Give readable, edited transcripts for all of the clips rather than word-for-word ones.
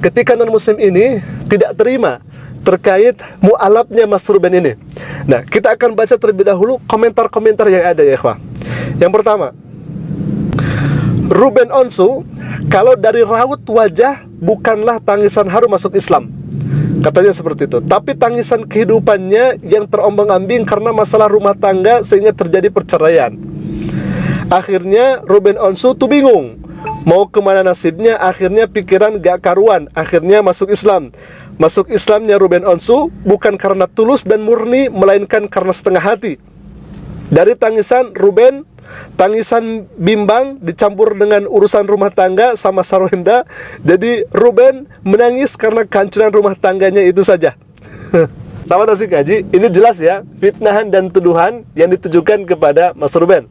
ketika non-muslim ini tidak terima terkait mu'alafnya Mas Ruben ini. Nah, kita akan baca terlebih dahulu komentar-komentar yang ada ya ikhwah. Yang pertama, Ruben Onsu, kalau dari raut wajah bukanlah tangisan haru masuk Islam, katanya seperti itu. Tapi tangisan kehidupannya yang terombang-ambing karena masalah rumah tangga sehingga terjadi perceraian. Akhirnya Ruben Onsu tuh bingung mau kemana nasibnya. Akhirnya pikiran gak karuan, akhirnya masuk Islam. Masuk Islamnya Ruben Onsu bukan karena tulus dan murni, melainkan karena setengah hati. Dari tangisan Ruben, tangisan bimbang dicampur dengan urusan rumah tangga sama sarwenda. Jadi Ruben menangis karena kehancuran rumah tangganya itu saja. Sahabat Asik Ngaji, ini jelas ya fitnahan dan tuduhan yang ditujukan kepada Mas Ruben.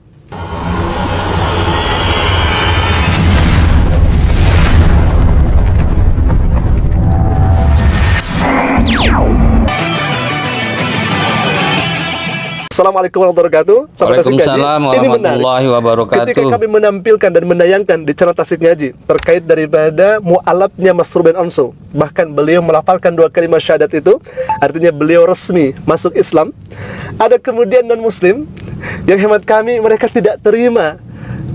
Assalamualaikum warahmatullahi wabarakatuh. Waalaikumsalam warahmatullahi wabarakatuh. Ketika kami menampilkan dan menayangkan di channel Tasik Ngaji terkait daripada mu'alafnya Mas Ruben Onsu, bahkan beliau melafalkan 2 kalimat syahadat itu, artinya beliau resmi masuk Islam. Ada kemudian non-muslim yang hemat kami mereka tidak terima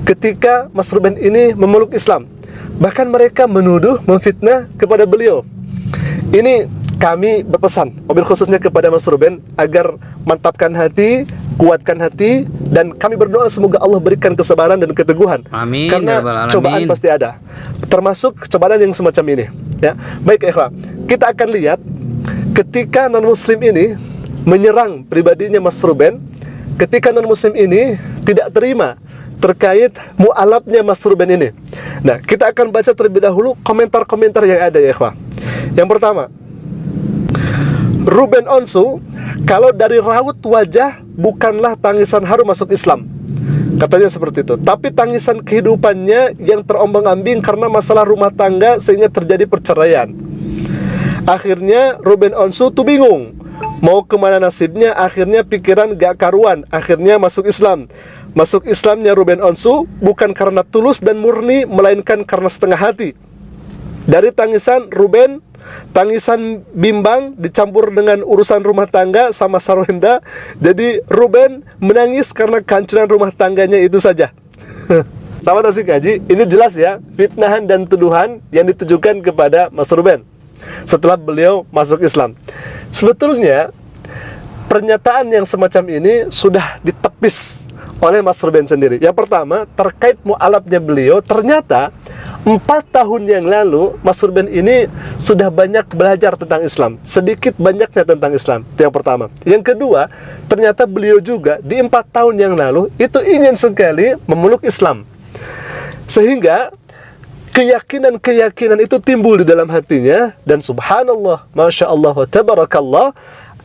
ketika Mas Ruben ini memeluk Islam. Bahkan mereka menuduh, memfitnah kepada beliau. Ini kami berpesan, mobil khususnya kepada Mas Ruben, agar mantapkan hati, kuatkan hati, dan kami berdoa semoga Allah berikan kesabaran dan keteguhan. Amin. Karena cobaan pasti ada, termasuk cobaan yang semacam ini. Ya, baik ikhwah, kita akan lihat ketika non-muslim ini menyerang pribadinya Mas Ruben, ketika non-muslim ini tidak terima terkait mu'alafnya Mas Ruben ini. Nah, kita akan baca terlebih dahulu komentar-komentar yang ada ya ikhwah. Yang pertama, Ruben Onsu, kalau dari raut wajah bukanlah tangisan haru masuk Islam, katanya seperti itu. Tapi tangisan kehidupannya yang terombang-ambing karena masalah rumah tangga sehingga terjadi perceraian. Akhirnya Ruben Onsu tuh bingung mau kemana nasibnya. Akhirnya pikiran gak karuan, akhirnya masuk Islam. Masuk Islamnya Ruben Onsu bukan karena tulus dan murni, melainkan karena setengah hati. Dari tangisan Ruben, tangisan bimbang dicampur dengan urusan rumah tangga sama sarwenda. Jadi Ruben menangis karena kehancuran rumah tangganya itu saja. Sahabat Asik Ngaji, ini jelas ya fitnahan dan tuduhan yang ditujukan kepada Mas Ruben setelah beliau masuk Islam. Sebetulnya pernyataan yang semacam ini sudah ditepis oleh Mas Ruben sendiri. Yang pertama, terkait mu'alafnya beliau, ternyata 4 tahun yang lalu Mas Ruben ini sudah banyak belajar tentang Islam, sedikit banyaknya tentang Islam. Itu yang pertama. Yang kedua, ternyata beliau juga di 4 tahun yang lalu itu ingin sekali memeluk Islam, sehingga keyakinan-keyakinan itu timbul di dalam hatinya. Dan subhanallah, masya Allah wa tabarakallah,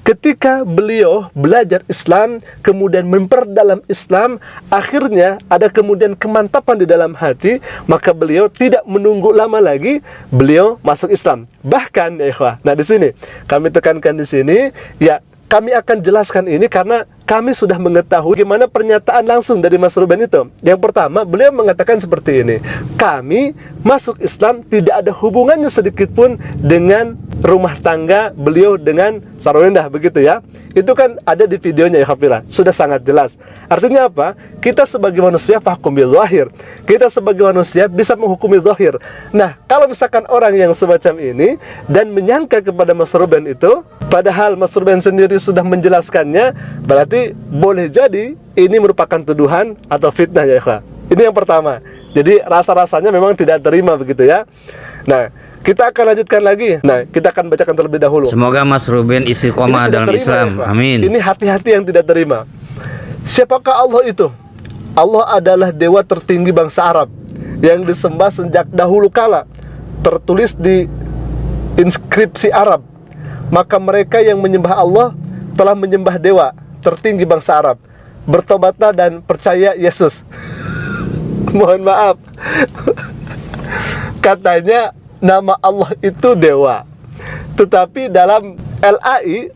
ketika beliau belajar Islam, kemudian memperdalam Islam, akhirnya ada kemudian kemantapan di dalam hati, maka beliau tidak menunggu lama lagi, beliau masuk Islam. Bahkan ya ikhwah, nah di sini kami tekankan di sini, ya kami akan jelaskan ini karena kami sudah mengetahui bagaimana pernyataan langsung dari Mas Ruben itu. Yang pertama, beliau mengatakan seperti ini, kami masuk Islam tidak ada hubungannya sedikit pun dengan rumah tangga beliau dengan sarwenda, begitu ya. Itu kan ada di videonya ya Khafirah, sudah sangat jelas. Artinya apa? Kita sebagai manusia fahkum bil zahir, kita sebagai manusia bisa menghukumi zahir. Nah, kalau misalkan orang yang semacam ini dan menyangka kepada Mas Ruben itu, padahal Mas Ruben sendiri sudah menjelaskannya, berarti boleh jadi ini merupakan tuduhan atau fitnah ya ikhwah. Ini yang pertama. Jadi rasa-rasanya memang tidak terima, begitu ya. Nah, kita akan lanjutkan lagi. Nah, kita akan bacakan terlebih dahulu. Semoga Mas Ruben istiqomah dalam Islam. Ya, amin. Ini hati-hati yang tidak terima. Siapakah Allah itu? Allah adalah dewa tertinggi bangsa Arab yang disembah sejak dahulu kala. Tertulis di inskripsi Arab. Maka mereka yang menyembah Allah telah menyembah dewa tertinggi bangsa Arab. Bertobatlah dan percaya Yesus. Mohon maaf. Katanya nama Allah itu dewa. Tetapi dalam LAI,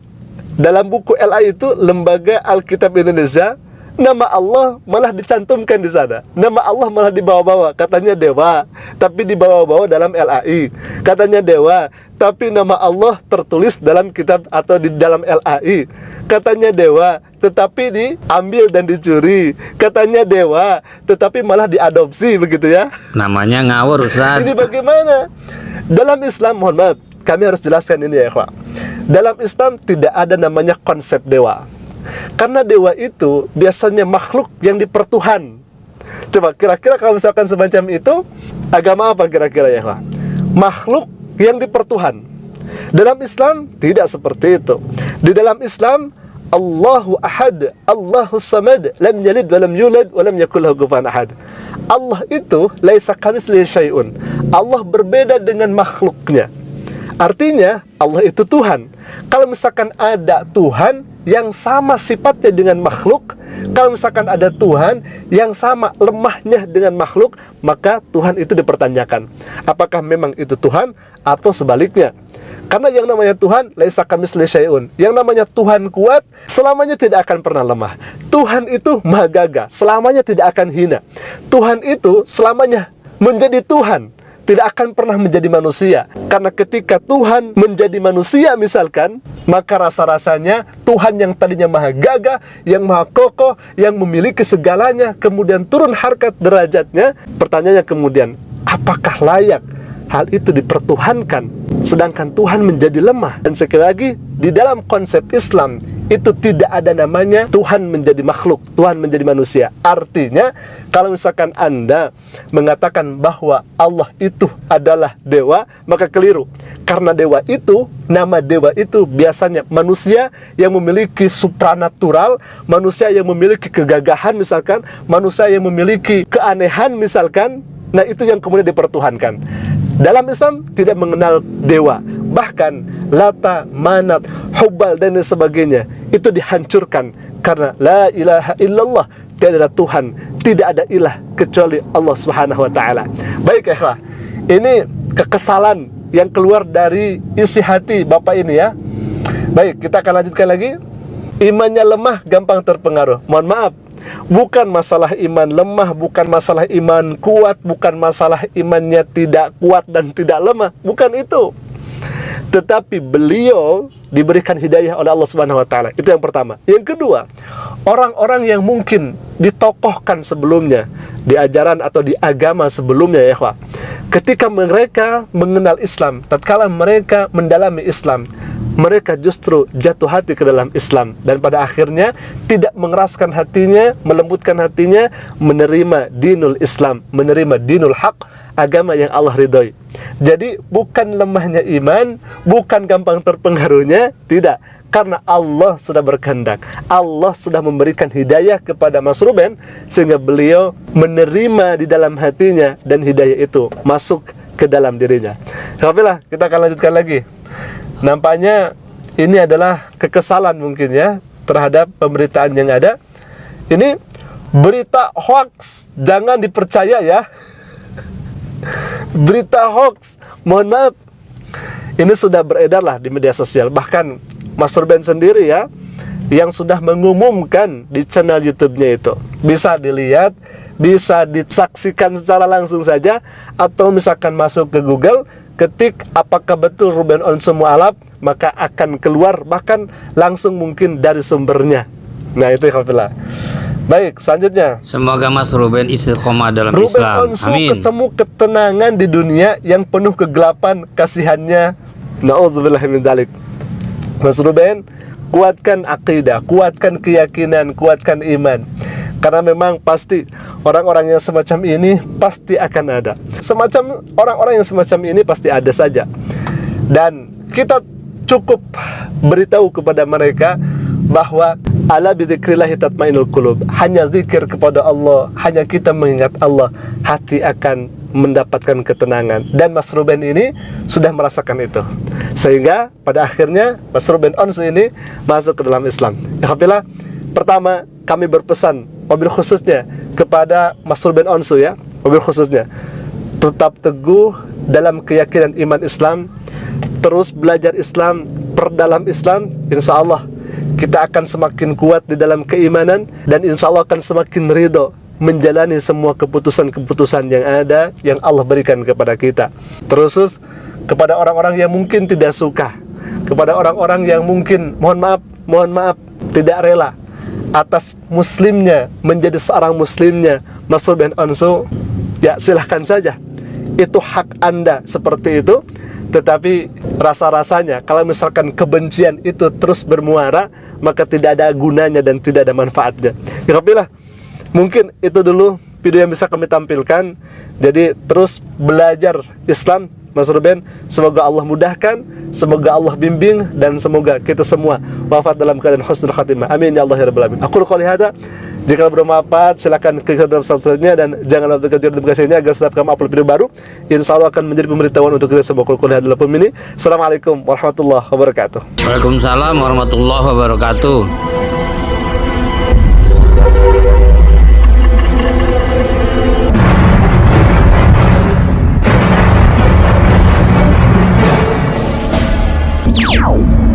dalam buku LAI itu, Lembaga Alkitab Indonesia, nama Allah malah dicantumkan di sana. Nama Allah malah dibawa-bawa, katanya dewa, tapi dibawa-bawa dalam LAI. Katanya dewa, tapi nama Allah tertulis dalam kitab atau di dalam LAI. Katanya dewa, tetapi diambil dan dicuri. Katanya dewa, tetapi malah diadopsi, begitu ya. Namanya ngawur, Ustaz. Ini bagaimana? Dalam Islam, mohon maaf, kami harus jelaskan ini ya, ikhwah. Dalam Islam tidak ada namanya konsep dewa. Karena dewa itu biasanya makhluk yang dipertuhan. Coba kira-kira kalau misalkan semacam itu, agama apa kira-kira ya, ikhwah? Makhluk yang dipertuhan. Dalam Islam tidak seperti itu. Di dalam Islam, Allahu Ahad, Allahu Samad, lam yalid wa lam yulad wa lam yakul lahu kufuwan ahad. Allah itu laisa kamitslihi syai'un. Allah berbeda dengan makhluknya. Artinya Allah itu Tuhan. Kalau misalkan ada Tuhan yang sama sifatnya dengan makhluk, kalau misalkan ada Tuhan yang sama lemahnya dengan makhluk, maka Tuhan itu dipertanyakan. Apakah memang itu Tuhan atau sebaliknya? Karena yang namanya Tuhan laisa kamitslihi syai'un. Yang namanya Tuhan kuat selamanya tidak akan pernah lemah. Tuhan itu maha gagah, selamanya tidak akan hina. Tuhan itu selamanya menjadi Tuhan, tidak akan pernah menjadi manusia. Karena ketika Tuhan menjadi manusia misalkan, maka rasa-rasanya Tuhan yang tadinya maha gagah, yang maha kokoh, yang memiliki segalanya, kemudian turun harkat derajatnya. Pertanyaannya kemudian, apakah layak hal itu dipertuhankan, sedangkan Tuhan menjadi lemah? Dan sekali lagi, di dalam konsep Islam itu tidak ada namanya Tuhan menjadi makhluk, Tuhan menjadi manusia. Artinya, kalau misalkan Anda mengatakan bahwa Allah itu adalah dewa, maka keliru. Karena dewa itu, nama dewa itu biasanya manusia yang memiliki supranatural, manusia yang memiliki kegagahan misalkan, manusia yang memiliki keanehan misalkan. Nah, itu yang kemudian dipertuhankan. Dalam Islam tidak mengenal dewa. Bahkan Lata, Manat, Hubal dan sebagainya itu dihancurkan karena la ilaha illallah, tidak ada Tuhan, tidak ada ilah kecuali Allah Subhanahu wa taala. Baik ikhwah, ini kekesalan yang keluar dari isi hati Bapak ini ya. Baik, kita akan lanjutkan lagi. Imannya lemah, gampang terpengaruh. Mohon maaf, bukan masalah iman lemah, bukan masalah iman kuat, bukan masalah imannya tidak kuat dan tidak lemah, bukan itu. Tetapi beliau diberikan hidayah oleh Allah Subhanahu wa taala. Itu yang pertama. Yang kedua, orang-orang yang mungkin ditokohkan sebelumnya di ajaran atau di agama sebelumnya ya, ikhwah. Ketika mereka mengenal Islam, tatkala mereka mendalami Islam, mereka justru jatuh hati ke dalam Islam dan pada akhirnya tidak mengeraskan hatinya, melembutkan hatinya, menerima dinul Islam, menerima dinul haq, agama yang Allah ridhoi. Jadi bukan lemahnya iman, bukan gampang terpengaruhnya, tidak. Karena Allah sudah berkehendak, Allah sudah memberikan hidayah kepada Mas Ruben, sehingga beliau menerima di dalam hatinya dan hidayah itu masuk ke dalam dirinya. Alhamdulillah, kita akan lanjutkan lagi. Nampaknya ini adalah kekesalan mungkin ya terhadap pemberitaan yang ada. Ini berita hoax, jangan dipercaya ya. Berita hoax, mohon maaf, ini sudah beredar lah di media sosial. Bahkan Mas Ruben sendiri ya yang sudah mengumumkan di channel YouTube-nya itu. Bisa dilihat, bisa disaksikan secara langsung saja, atau misalkan masuk ke Google, ketik apakah betul Ruben Onsu Mu'alaf, maka akan keluar bahkan langsung mungkin dari sumbernya. Nah itu alhamdulillah. Baik, selanjutnya. Semoga Mas Ruben istiqomah dalam Ruben Islam. Onsu Amin. ketemu ketenangan di dunia yang penuh kegelapan, kasihannya. Na'udzubillah min dzalik. Mas Ruben, kuatkan akidah, kuatkan keyakinan, kuatkan iman. Karena memang pasti orang-orang yang semacam ini pasti akan ada. Semacam orang-orang yang semacam ini pasti ada saja. Dan kita cukup beritahu kepada mereka bahwa ala bidzikrillah tatmainul qulub. Hanya zikir kepada Allah, hanya kita mengingat Allah, hati akan mendapatkan ketenangan. Dan Mas Ruben ini sudah merasakan itu. Sehingga pada akhirnya Mas Ruben Onsu ini masuk ke dalam Islam. Alhamdulillah, pertama kami berpesan mobil khususnya kepada Mas Ruben Onsu ya, mobil khususnya tetap teguh dalam keyakinan iman Islam, terus belajar Islam, perdalam Islam, insya Allah kita akan semakin kuat di dalam keimanan, dan insya Allah akan semakin ridho menjalani semua keputusan-keputusan yang ada yang Allah berikan kepada kita. Terus kepada orang-orang yang mungkin tidak suka, kepada orang-orang yang mungkin mohon maaf tidak rela atas muslimnya menjadi seorang muslimnya Masrur bin Ansu, ya silahkan saja, itu hak Anda seperti itu. Tetapi rasa-rasanya kalau misalkan kebencian itu terus bermuara, maka tidak ada gunanya dan tidak ada manfaatnya. Ya kapilah, mungkin itu dulu video yang bisa kami tampilkan. Jadi terus belajar Islam, Mas Ruben. Semoga Allah mudahkan, semoga Allah bimbing, dan semoga kita semua wafat dalam keadaan husnul khatimah. Amin ya Allah ya rabbal alamin. Aku qouli hadza. Jika bermanfaat, silakan klik dalam subscribe-nya, dan jangan lupa tekan notifikasi ini agar setiap kami upload video baru, insya Allah akan menjadi pemberitahuan untuk kita semua. Aku qouli hadza ini. Assalamualaikum warahmatullahi wabarakatuh. Waalaikumsalam warahmatullahi wabarakatuh. Ciao.